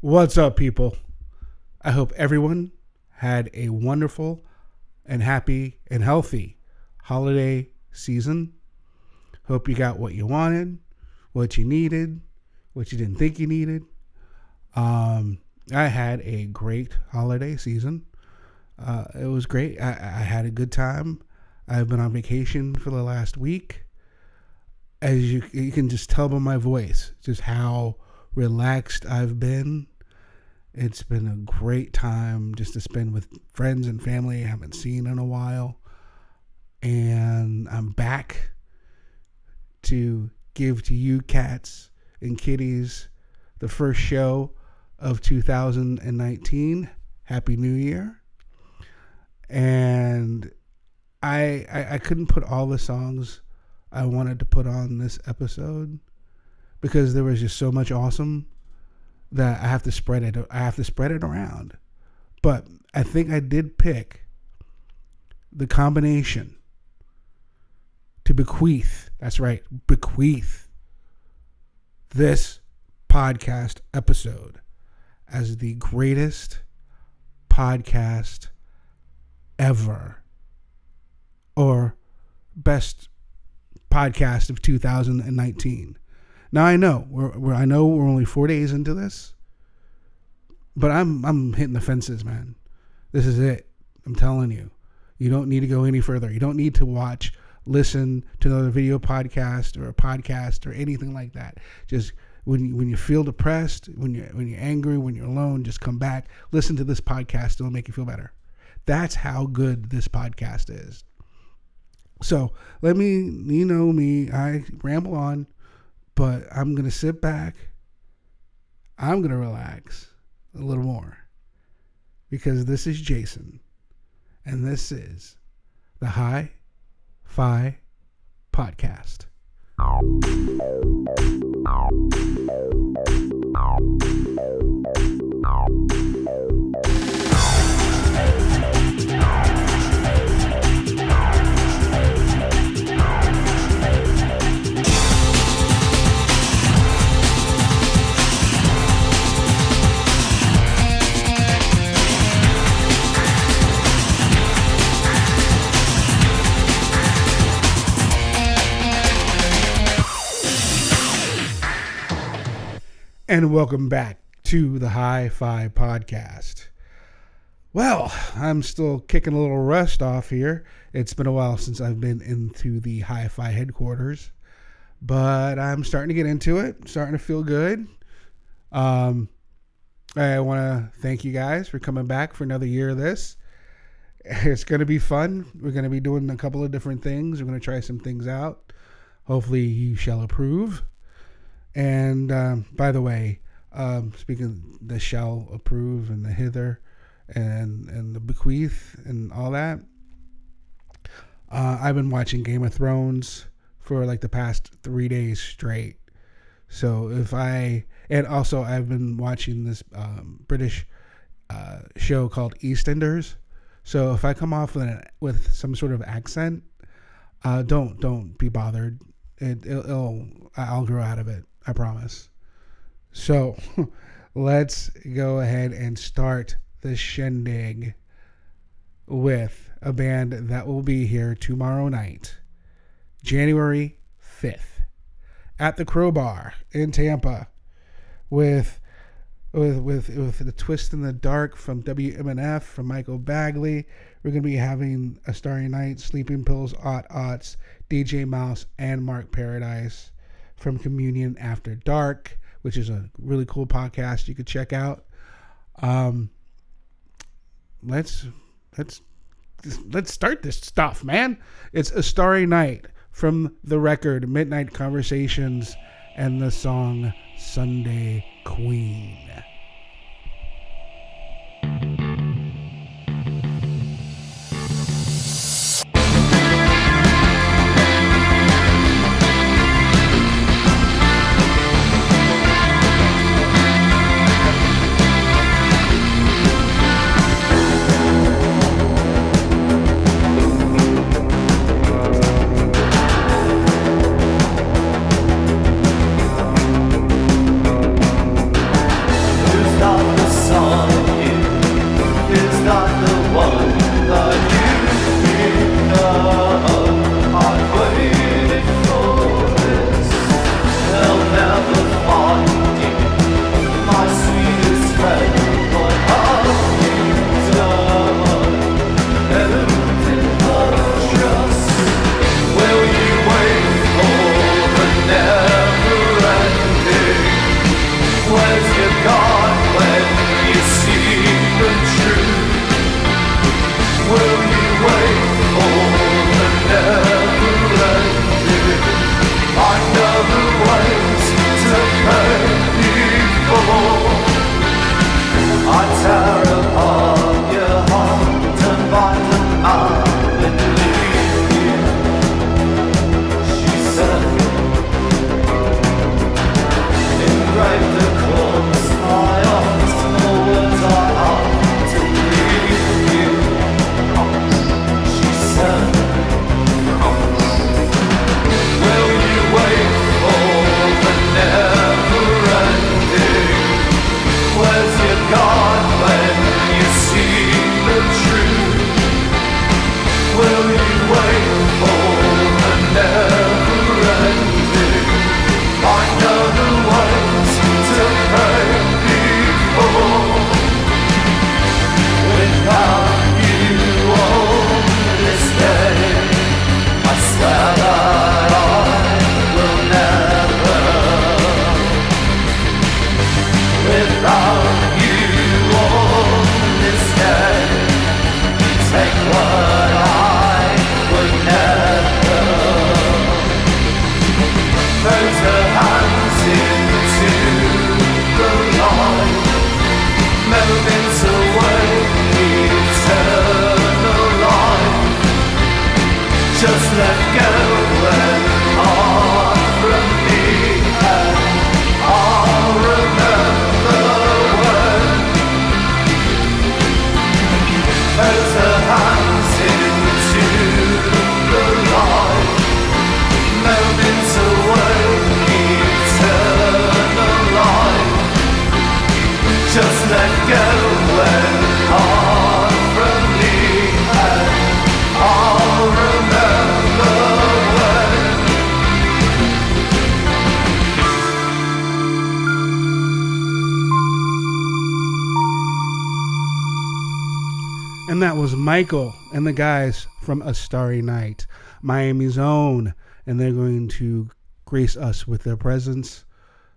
What's up, people? I hope everyone had a wonderful and happy and healthy holiday season. Hope you got what you wanted, what you needed, what you didn't think you needed. I had a great holiday season. It was great. I had a good time. I've been on vacation for the last week. As you can just tell by my voice, just how relaxed I've been. It's been a great time just to spend with friends and family I haven't seen in a while. And I'm back to give to you cats and kitties the first show of 2019. Happy New Year. And I couldn't put all the songs I wanted to put on this episode because there was just so much awesome that I have to spread it around. But I think I did pick the combination to bequeath. That's right, bequeath this podcast episode as the greatest podcast ever, or best podcast of 2019. Now I know we're only 4 days into this, but I'm hitting the fences, man. This is it. I'm telling you. You don't need to go any further. You don't need to listen to another video podcast or a podcast or anything like that. Just when you feel depressed, when you're angry, when you're alone, just come back, listen to this podcast. It'll make you feel better. That's how good this podcast is. So let me, you know me, I ramble on, but I'm going to sit back. I'm going to relax a little more because this is Jason and this is the Hi-Fi Podcast. And welcome back to the Hi-Fi Podcast. Well, I'm still kicking a little rust off here. It's been a while since I've been into the Hi-Fi headquarters, but I'm starting to get into it, starting to feel good. I want to thank you guys for coming back for another year of this. It's going to be fun. We're going to be doing a couple of different things. We're going to try some things out. Hopefully you shall approve. And by the way, speaking of the shall approve and the hither and the bequeath and all that, I've been watching Game of Thrones for like the past 3 days straight. So and also I've been watching this British show called EastEnders. So if I come off with some sort of accent, don't be bothered. I'll grow out of it. I promise. So let's go ahead and start the shindig with a band that will be here tomorrow night, January 5th, at the Crowbar in Tampa, with the Twist in the Dark from WMNF, from Michael Bagley. We're going to be having Astari Night, Sleeping Pills, Aughts, DJ Mouse, and Mark Paradise from Communion After Dark, which is a really cool podcast you could check out. Let's start this stuff, man. It's Astari Night from the record Midnight Conversations and the song Sunday Queen. And that was Michael and the guys from Astari Nite, Miami's own. And they're going to grace us with their presence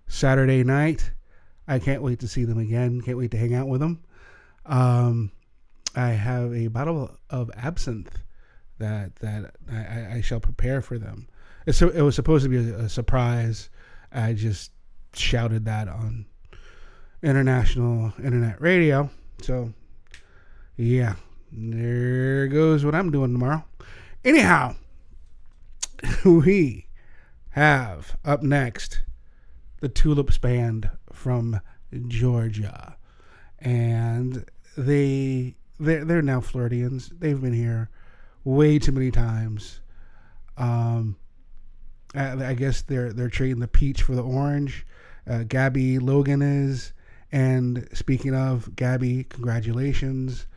Saturday night. I can't wait to see them again. Can't wait to hang out with them. I have a bottle of absinthe that I shall prepare for them. It was supposed to be a surprise. I just shouted that on international internet radio. So, yeah, there goes what I'm doing tomorrow. Anyhow, we have up next the Txlips band from Georgia, and they're now Floridians. They've been here way too many times. I guess they're trading the peach for the orange. Gabby Logan is, and speaking of Gabby, congratulations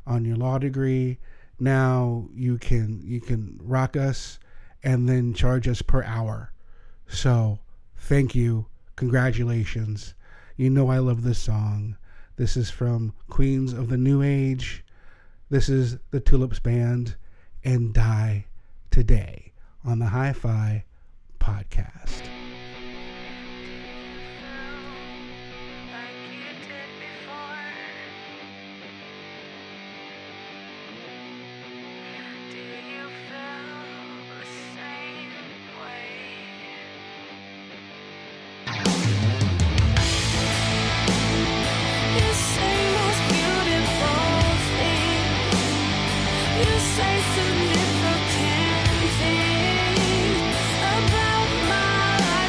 on your law degree. Now you can rock us and then charge us per hour. So thank you. Congratulations. You know I love this song. This is from Queens of the New Age. This is the Txlips Band and Die Today on the Hi-Fi Podcast. Significant things about my life.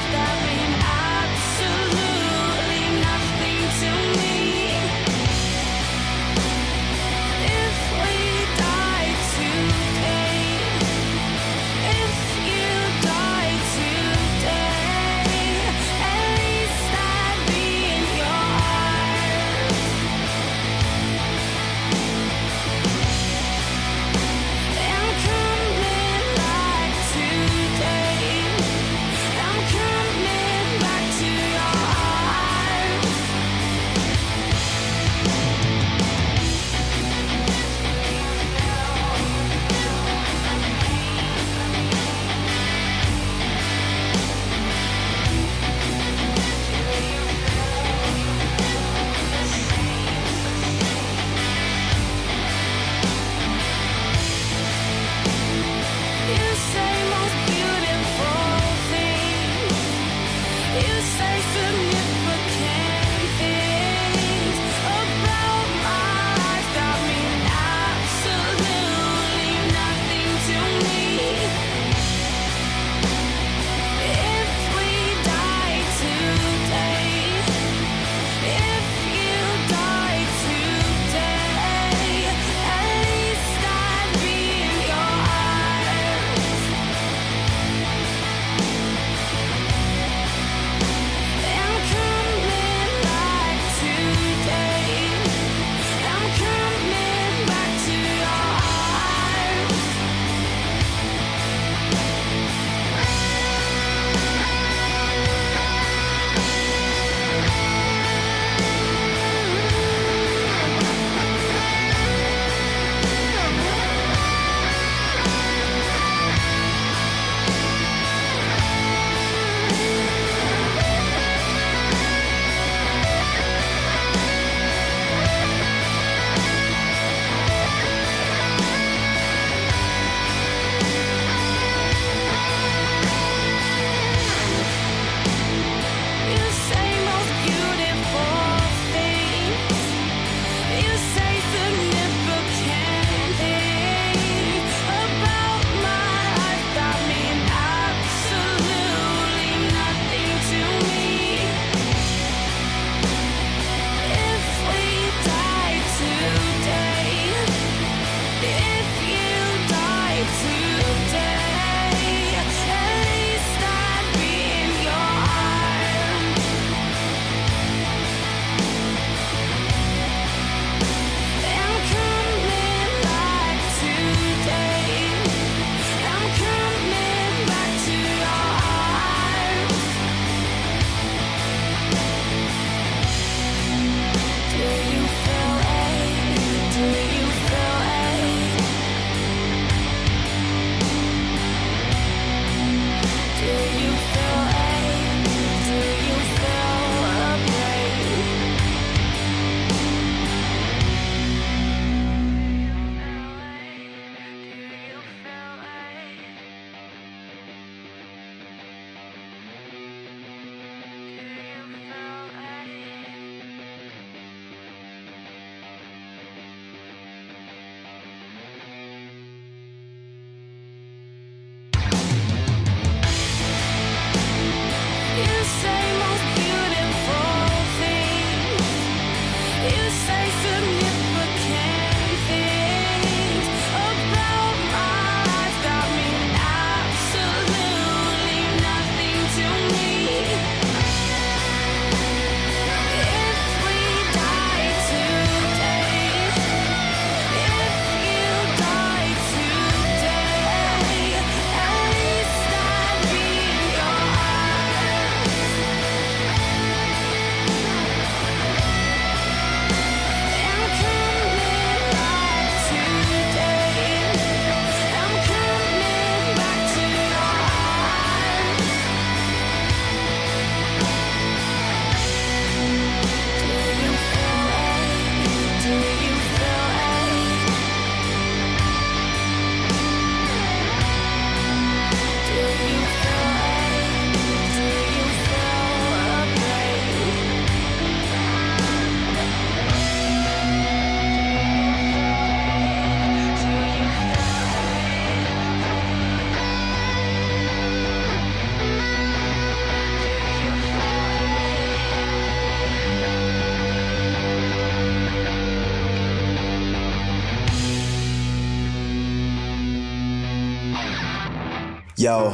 Yo,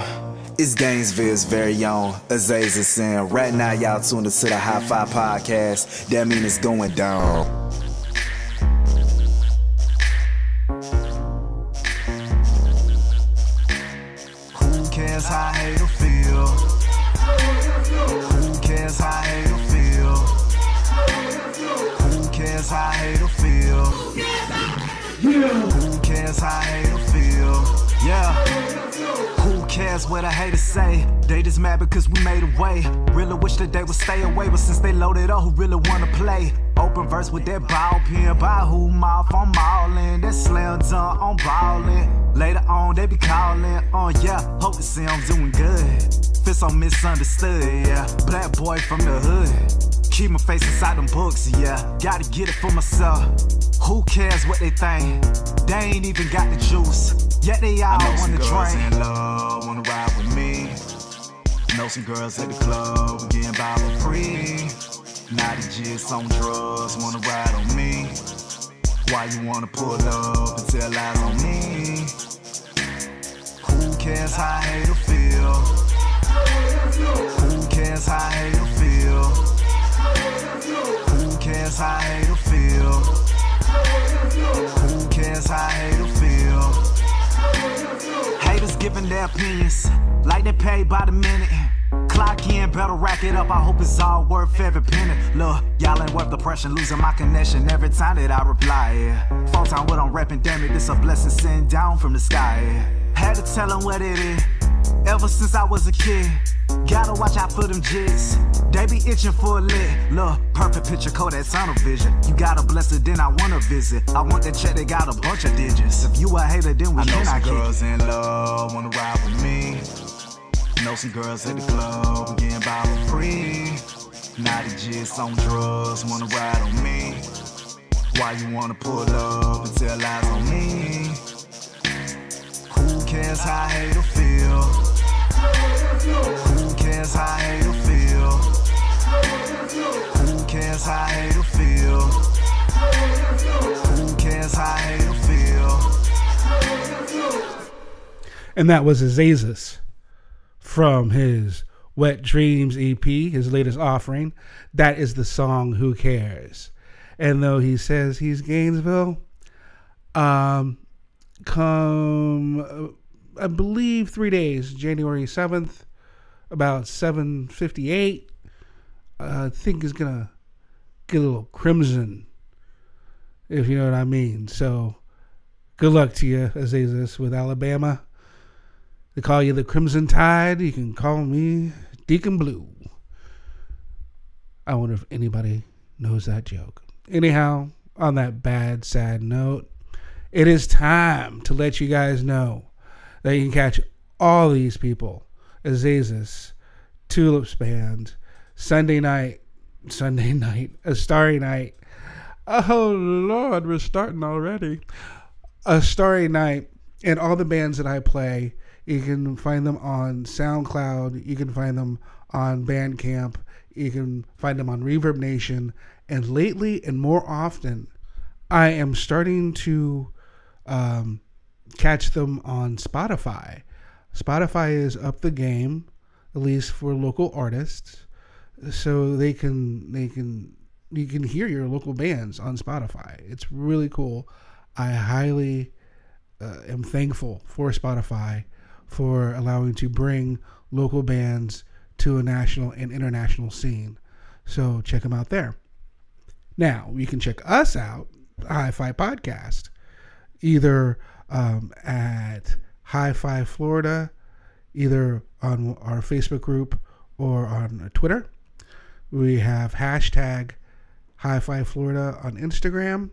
it's Gainesville's very own Azazus, and right now y'all tuned into the Hi-Fi podcast. That mean it's going down. Who cares how I hate or feel? Who cares how I hate or feel? Who cares how I hate or feel? Who cares how I hate or feel? Yeah. Who cares what a haters say? They just mad because we made a way. Really wish that they would stay away, but since they loaded up, who really wanna play? Open verse with that ball pen, by who mouth I'm mauling. That slam dunk, I'm ballin'. Later on, they be calling. Oh yeah, hope to see I'm doing good. Feel so misunderstood, yeah. Black boy from the hood. Keep my face inside them books, yeah. Gotta get it for myself. Who cares what they think? They ain't even got the juice. Yet they all wanna drink. In love, wanna ride with me. Know some girls at the club, getting by for free. Now they just on drugs, wanna ride on me. Why you wanna pull up and tell lies on me? Who cares how I hate or feel? Who cares how I hate or feel? Who cares how I hate or feel? Who cares how I hate or feel? Haters giving their opinions, like they paid by the minute. Clock in, better rack it up, I hope it's all worth every penny. Look, y'all ain't worth the pressure, losing my connection every time that I reply, yeah. Full time what I'm rapping, damn it, this a blessing sent down from the sky, yeah. Had to tell them what it is, ever since I was a kid. Gotta watch out for them jigs, they be itching for a lick. Look, perfect picture, code that tunnel vision. You got a blessed, then I wanna visit. I want that check, they got a bunch of digits. If you a hater, then we cannot kick. I know some girls in love, wanna ride with me. Know some girls at the club, getting by for free. Now they just on drugs, wanna ride on me. Why you wanna pull up and tell lies on me? Who cares how I hate or feel? Who cares how I hate or feel? Who cares how I hate or feel? Who cares how I hate or feel? And that was Azazus from his Wet Dreams EP, his latest offering. That is the song Who Cares. And though he says he's Gainesville, come, I believe 3 days, January 7th, about 7:58, I think is going to get a little crimson, if you know what I mean. So good luck to you, Azazus, with Alabama. They call you the Crimson Tide. You can call me Deacon Blue. I wonder if anybody knows that joke. Anyhow, on that bad, sad note, it is time to let you guys know that you can catch all these people, Azazus, Txlips Band, Sunday night, Astari night. Oh, Lord, we're starting already. Astari night, and all the bands that I play. You can find them on SoundCloud. You can find them on Bandcamp. You can find them on Reverb Nation. And lately and more often, I am starting to catch them on Spotify. Spotify is up the game, at least for local artists, so you can hear your local bands on Spotify. It's really cool. I highly am thankful for Spotify for allowing to bring local bands to a national and international scene. So check them out there. Now, you can check us out, Hi-Fi Podcast, either at Hi-Fi Florida, either on our Facebook group or on Twitter. We have hashtag Hi-Fi Florida on Instagram.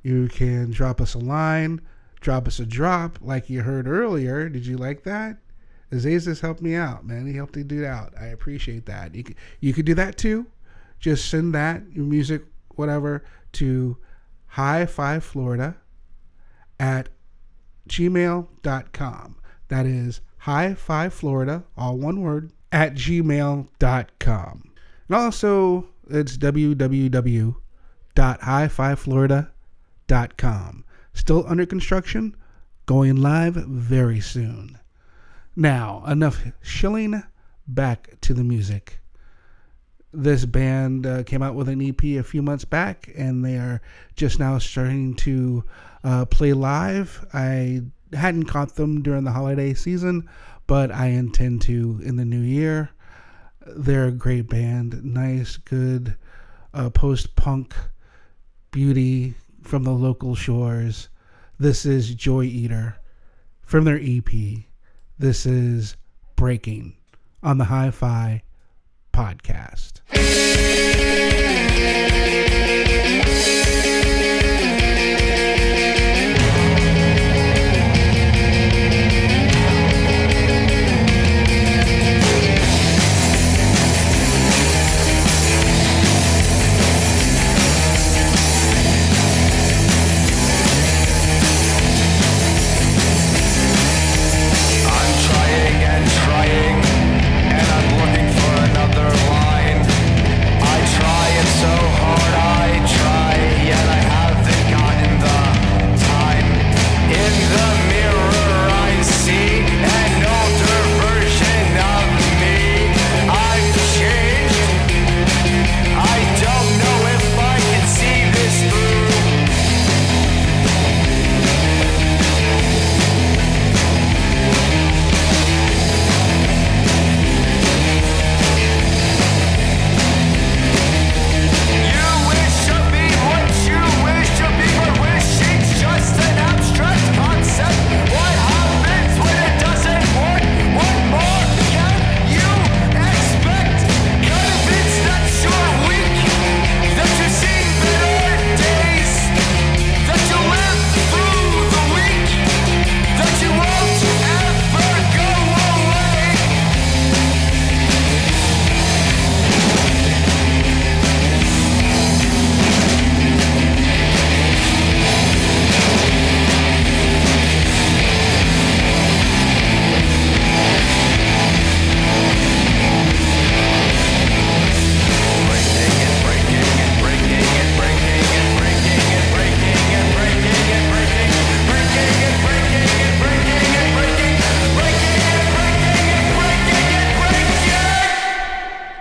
You can drop us a line, drop us a drop like you heard earlier. Did you like that? Azazus helped me out, man. He helped me do that. I appreciate that. You could do that too. Just send that, your music, whatever, to hi5florida at gmail.com. That is hi5florida, all one word, at gmail.com. And also, it's www.hi5florida.com. Still under construction, going live very soon. Now, enough shilling, back to the music. This band came out with an EP a few months back, and they are just now starting to play live. I hadn't caught them during the holiday season, but I intend to in the new year. They're a great band. Nice, good post-punk beauty from the local shores. This is Joyeater from their EP. This is Breaking on the Hi-Fi Podcast.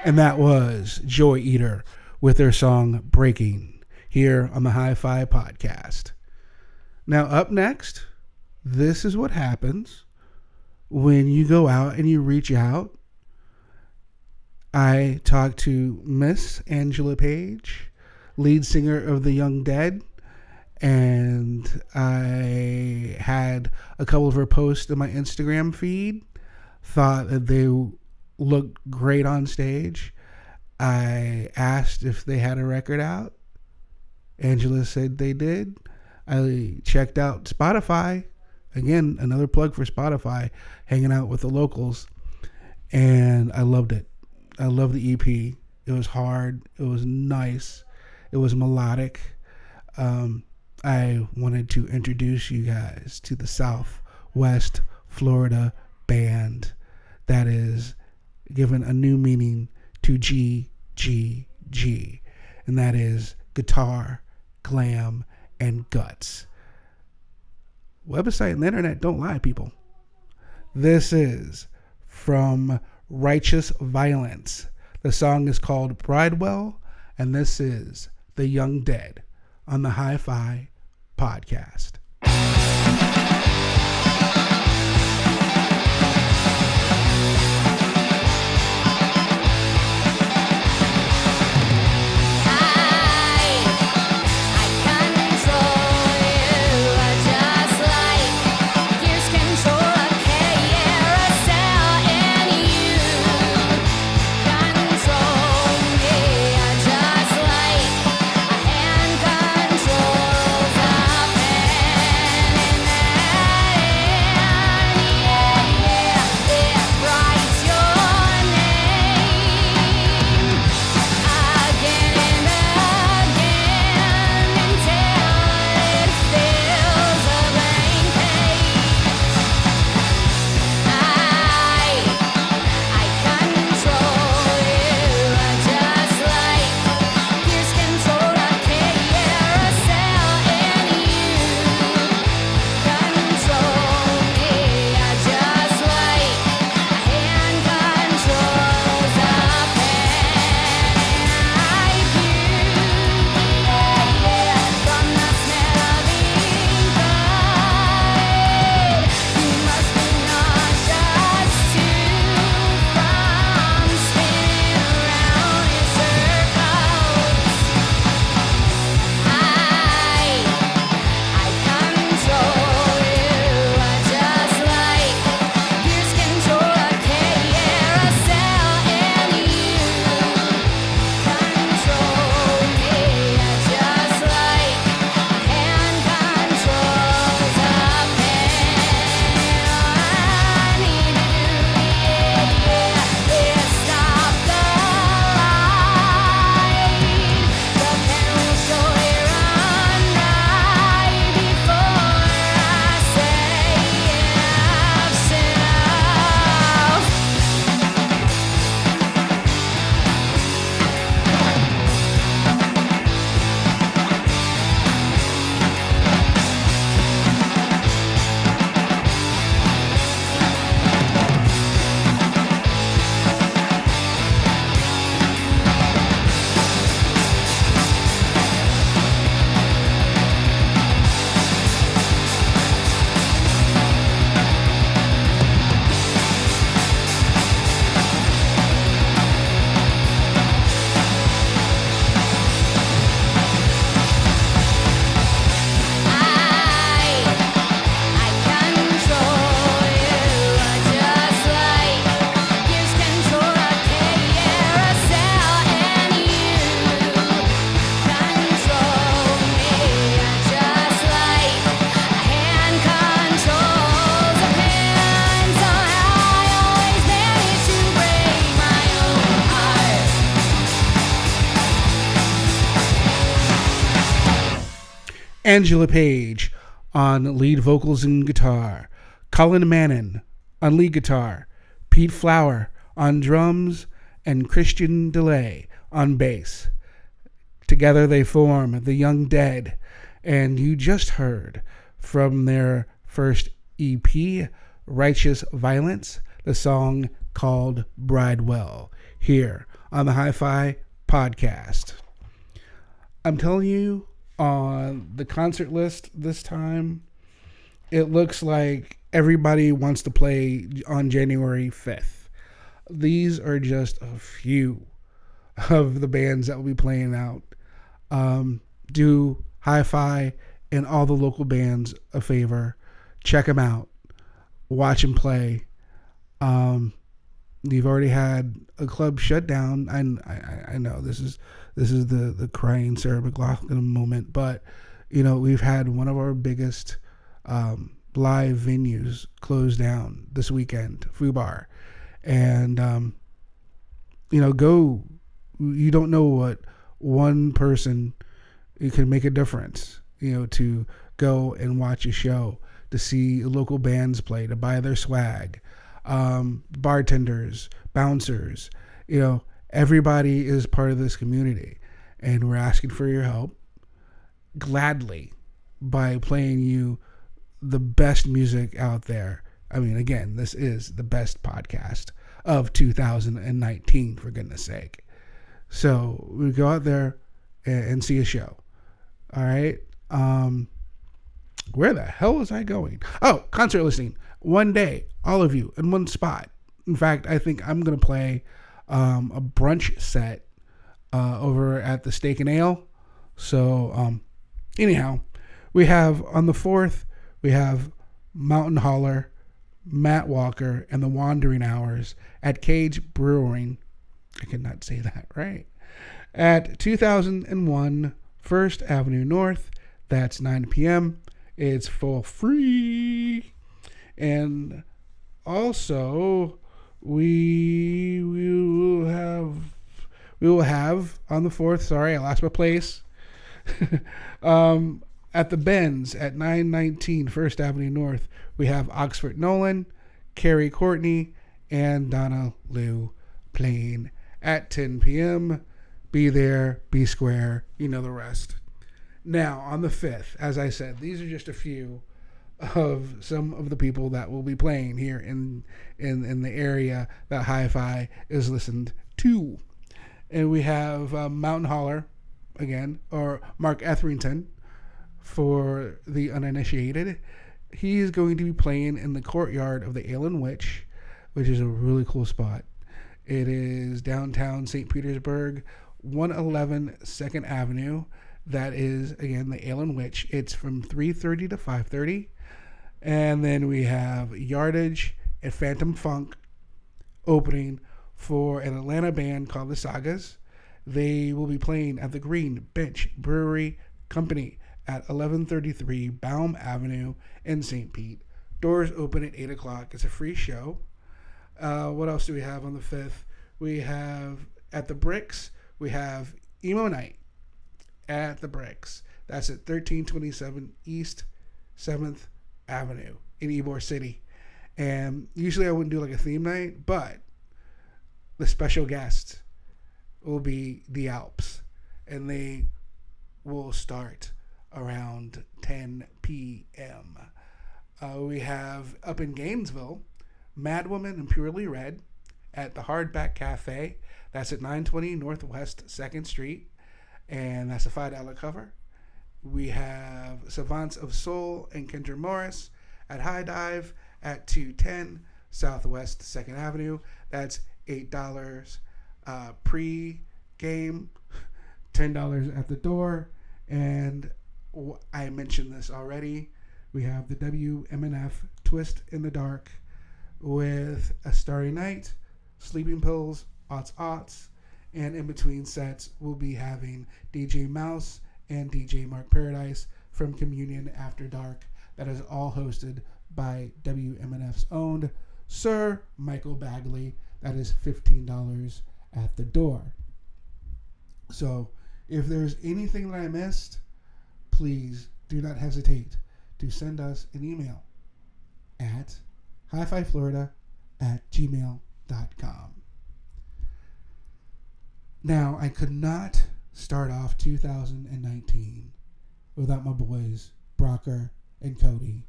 And that was Joyeater with their song Breaking here on the Hi-Fi Podcast. Now, up next, this is what happens when you go out and you reach out. I talked to Miss Angela Page, lead singer of The Young Dead, and I had a couple of her posts in my Instagram feed, thought that they looked great on stage. I asked if they had a record out. Angela said they did. I checked out Spotify. Again, another plug for Spotify, hanging out with the locals. And I loved it. I loved the EP. It was hard. It was nice. It was melodic. I wanted to introduce you guys to the Southwest Florida band that is given a new meaning to GGG, and that is guitar, glam, and guts. Website and the internet don't lie, people. This is from Righteous Violence. The song is called Bridewell, and this is The Young Dead on the Hi-Fi Podcast. Controls up Angela Page on lead vocals and guitar, Colin Mannon on lead guitar, Pete Flower on drums, and Christian DeLay on bass. Together they form The Young Dead, and you just heard from their first EP, Righteous Violence, the song called Bridewell, here on the Hi-Fi Podcast. I'm telling you, on the concert list this time, it looks like everybody wants to play on January 5th. These are just a few of the bands that will be playing out. Do Hi-Fi and all the local bands a favor. Check them out. Watch them play. You've already had a club shut down. I know this is the crying Sarah McLachlan moment, but we've had one of our biggest live venues closed down this weekend, Fubar, and go. You don't know what one person can make a difference. To go and watch a show, to see local bands play, to buy their swag, bartenders, bouncers. Everybody is part of this community, and we're asking for your help gladly by playing you the best music out there. I mean, again, this is the best podcast of 2019, for goodness sake. So we go out there and see a show. All right. Where the hell was I going? Oh, concert listening. One day, all of you in one spot. In fact, I think I'm going to play a brunch set over at the Steak and Ale. So, anyhow, we have on the 4th, we have Mountain Holler, Matt Walker, and the Wandering Hours at Cage Brewing. I cannot say that right. At 2001 First Avenue North. That's 9 p.m. It's for free. And also, we will have on the 4th. Sorry, I lost my place. At the Benz at 919 First Avenue North, we have Oxford Nolan, Carrie Courtney, and Donna Lou playing at 10 p.m. Be there, be square, you know the rest. Now, on the 5th, as I said, these are just a few of some of the people that will be playing here in the area that Hi-Fi is listened to. And we have Mountain Holler, again, or Mark Etherington, for the uninitiated. He is going to be playing in the courtyard of the Ale and Witch, which is a really cool spot. It is downtown St. Petersburg, 111 2nd Avenue. That is, again, the Ale and Witch. It's from 3:30 to 5:30. And then we have Yardage and Phantom Funk opening for an Atlanta band called the Sagas. They will be playing at the Green Bench Brewery Company at 1133 Baum Avenue in St. Pete. Doors open at 8 o'clock. It's a free show. What else do we have on the 5th? We have at the Bricks, we have Emo Night at the Bricks. That's at 1327 East 7th Avenue in Ybor City. And usually I wouldn't do like a theme night, but the special guest will be the Alps. And they will start around 10 p.m. We have up in Gainesville, Madwoman and Purely Red at the Hardback Cafe. That's at 920 Northwest 2nd Street. And that's a $5 cover. We have Savants of Soul and Kendra Morris at High Dive at 210 Southwest 2nd Avenue. That's $8 pre-game, $10 at the door. And I mentioned this already. We have the WMNF Twist in the Dark with Astari Nite, Sleeping Pills, Aughts, and in between sets we'll be having DJ Mouse and DJ Mark Paradise from Communion After Dark. That is all hosted by WMNF's owned Sir Michael Bagley. That is $15 at the door. So if there's anything that I missed, please do not hesitate to send us an email at hififlorida@gmail.com. Now, I could not start off 2019 without my boys, Brocker and Cody,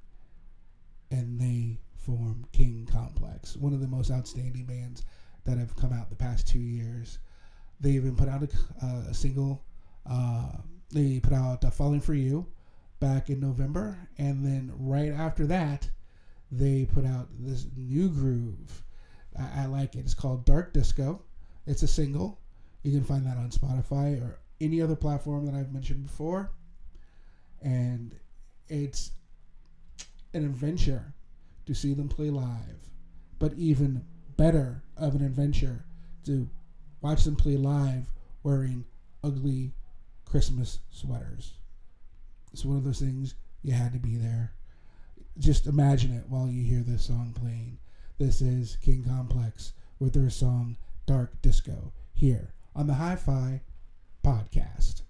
and they form King Complex, one of the most outstanding bands that have come out the past 2 years. They even put out a single. They put out Falling For You back in November, and then right after that, they put out this new groove. I like it. It's called Dark Disco. It's a single. You can find that on Spotify or any other platform that I've mentioned before. And it's an adventure to see them play live, but even better of an adventure to watch them play live wearing ugly Christmas sweaters. It's one of those things, you had to be there. Just imagine it while you hear this song playing. This is King Complex with their song Dark Disco here on the Hi-Fi Podcast.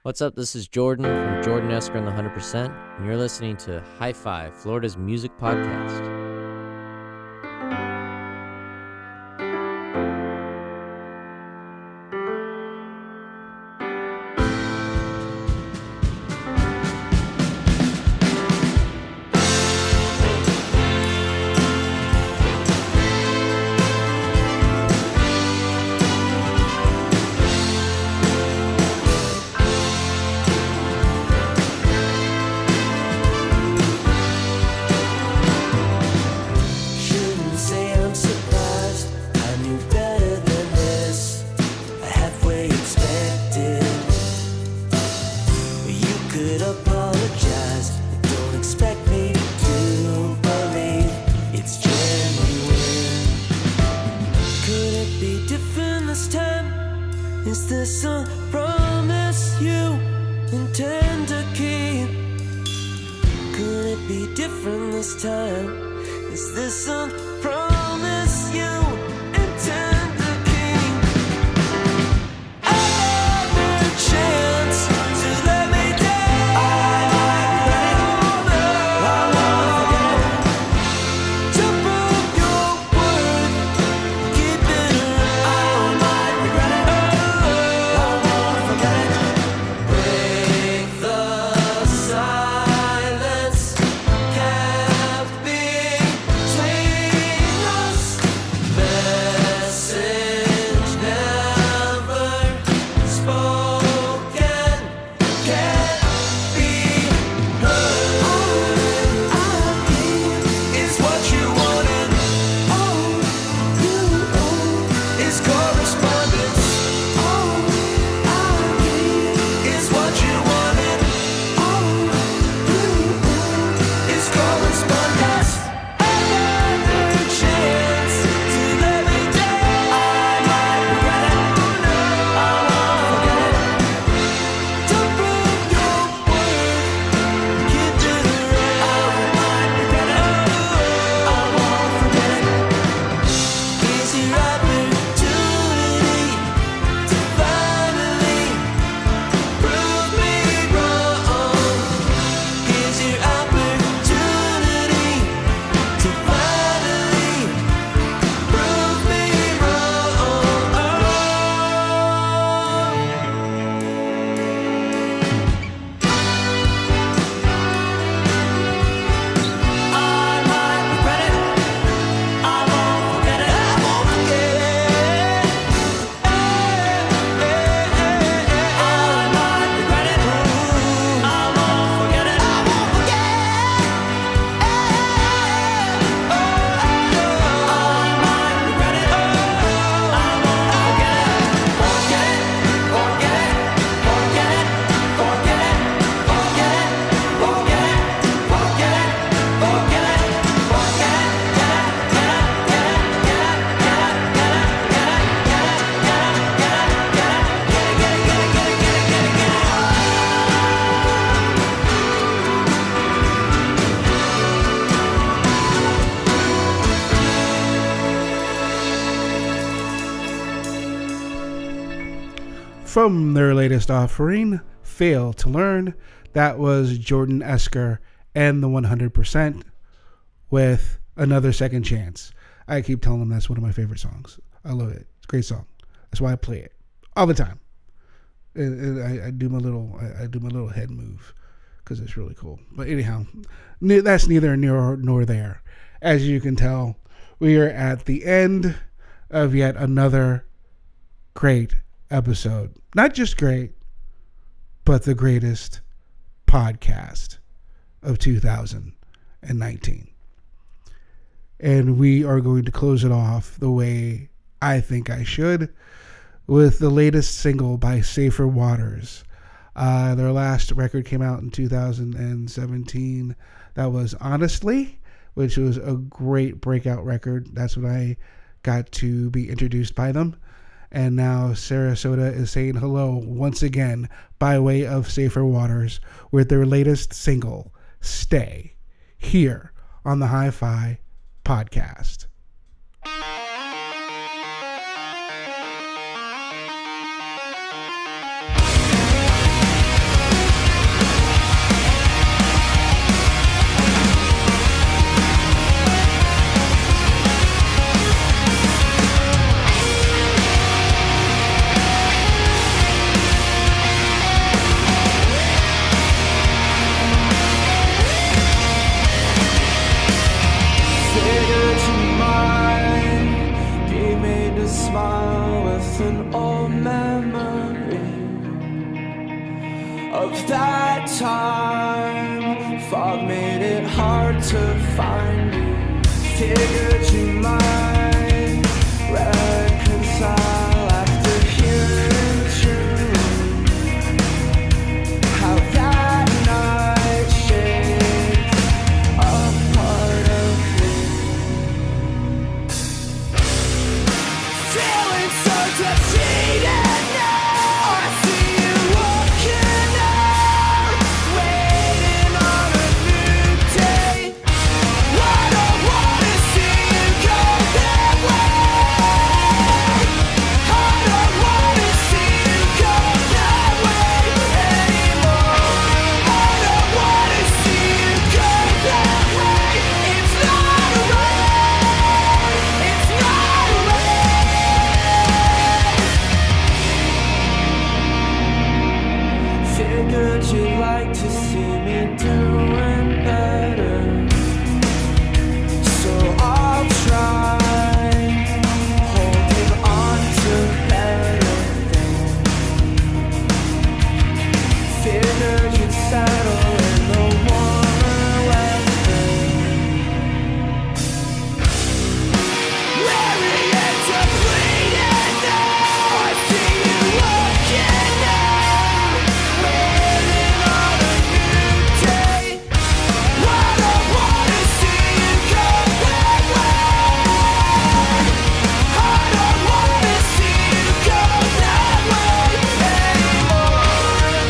What's up? This is Jordan from Jordan Esker and the 100%, and you're listening to Hi-Fi, Florida's music podcast. could apologize, but don't expect me to believe it's genuine. Could it be different this time? Is this a promise you intend to keep? Could it be different this time? Is this a promise you intend to keep? Another chance to let me down. I won't forget to prove your worth. Keep it around. I might regret it. I won't forget it. Break the silence kept between us. Message never spoken can't be heard. Is what you wanted. All you owe is correspondence. All I need is what you wanted. All you owe is correspondence. Another chance to let me down. I might regret it. I won't forget it. To prove your worth, keep it around. I might regret it. I won't forget it. Is your opportunity to finally prove me wrong? Is your opportunity to finally prove me wrong? I might regret it. I won't forget it. I won't forget it. I might regret it. I won't forget it. I won't forget it. I might regret it. I won't forget it. Forget it. Forget it. Forget it. Forget it. Forget it. Forget it. Forget it. Forget it. Forget it. From their latest offering, Fail to Learn, that was Jordan Esker and the 100% with Another Second Chance. I keep telling them that's one of my favorite songs. I love it. It's a great song. That's why I play it all the time. I do my little head move because it's really cool. But anyhow, that's neither near nor there. As you can tell, we are at the end of yet another great episode. Not just great, but the greatest podcast of 2019. And we are going to close it off the way I think I should, with the latest single by Saferwaters. Their last record came out in 2017. That was Honestly, which was a great breakout record. That's when I got to be introduced by them. And now Sarasota is saying hello once again by way of Saferwaters with their latest single, Stay, here on the Hi-Fi Podcast. Smile with an old memory of that time. Fog made it hard to find you. Figured you might reconcile after hearing true how that Figured you'd like to see me doing better, so I'll try holding on to better things. Figured you'd settle in the warmer weather. Weary and depleted now, I see you looking out, waiting on a new day. I don't wanna see you go that way. I don't wanna see you go that way anymore.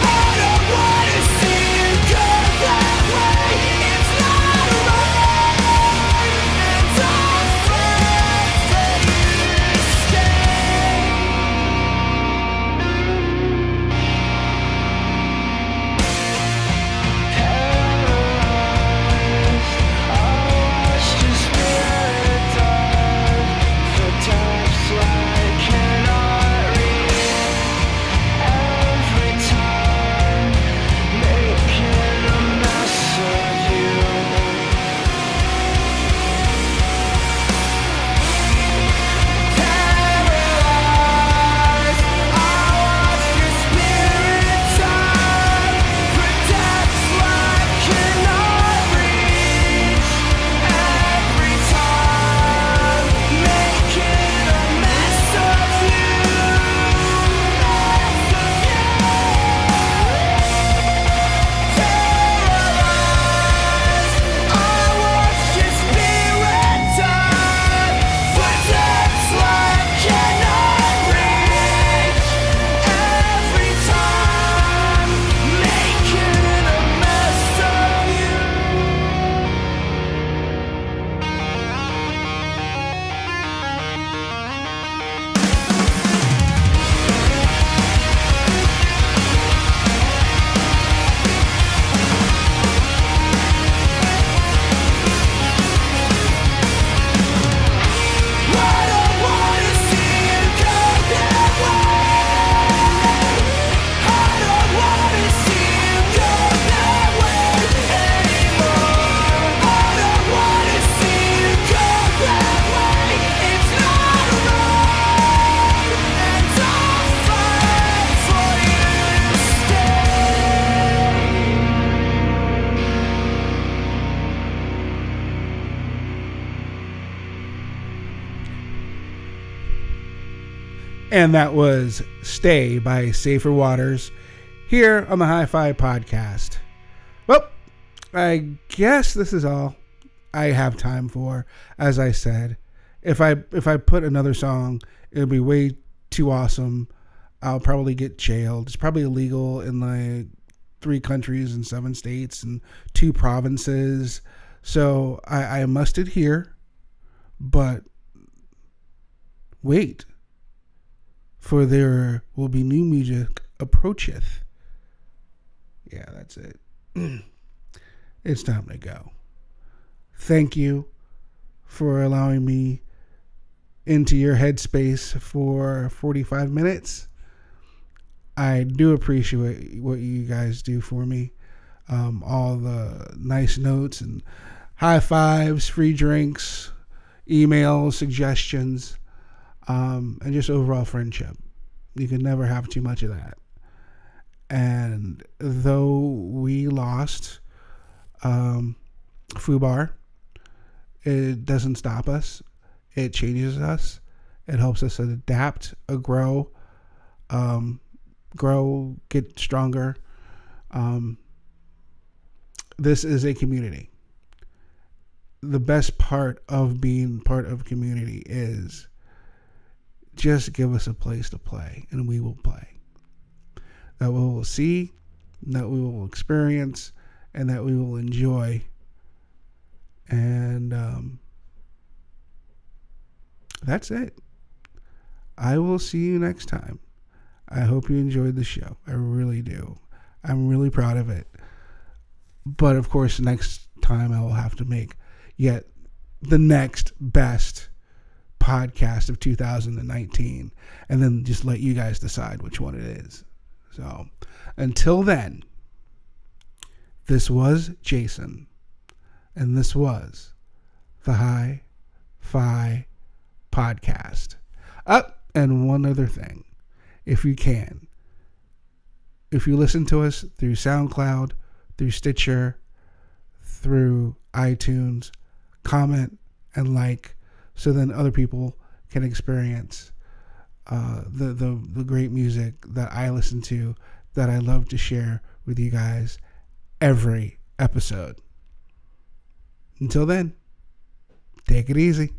I don't wanna see you go that way. It's not right, and I'm afraid for you to stay. Paralyzed, I watched your spirit dive for depths I cannot reach. Every time, making a mess of you. Paralyzed, I watched your spirit dive for depths I cannot reach. Every time, making a mess of you. Paralyzed, I watched your spirit dive for depths I cannot reach. Every time, making a mess of you. I don't wanna see you go that way. I don't wanna see you go that way anymore. I don't wanna see you go that way. It's not right, and I'll fight for you to And that was Stay by Saferwaters here on the Hi-Fi Podcast. Well, I guess this is all I have time for. As I said, if I put another song, it'll be way too awesome. I'll probably get jailed. It's probably illegal in like 3 countries and 7 states and 2 provinces. So I must adhere, but wait, for there will be new music approacheth. Yeah, that's it. It's time to go. Thank you for allowing me into your headspace for 45 minutes. I do appreciate what you guys do for me. All the nice notes and high fives, free drinks, emails, suggestions, and just overall friendship. You can never have too much of that. And though we lost Fubar, it doesn't stop us. It changes us. It helps us adapt, grow, get stronger. This is a community. The best part of being part of a community is just give us a place to play, and we will play. That we will see, that we will experience, and that we will enjoy. And that's it. I will see you next time. I hope you enjoyed the show. I really do. I'm really proud of it. But of course, next time I will have to make yet the next best podcast of 2019, and then just let you guys decide which one it is. So until then, This was Jason, and this was the Hi-Fi Podcast. And one other thing, if you can, if you listen to us through SoundCloud, through Stitcher, through iTunes, comment and like, so then other people can experience the great music that I listen to, that I love to share with you guys every episode. Until then, take it easy.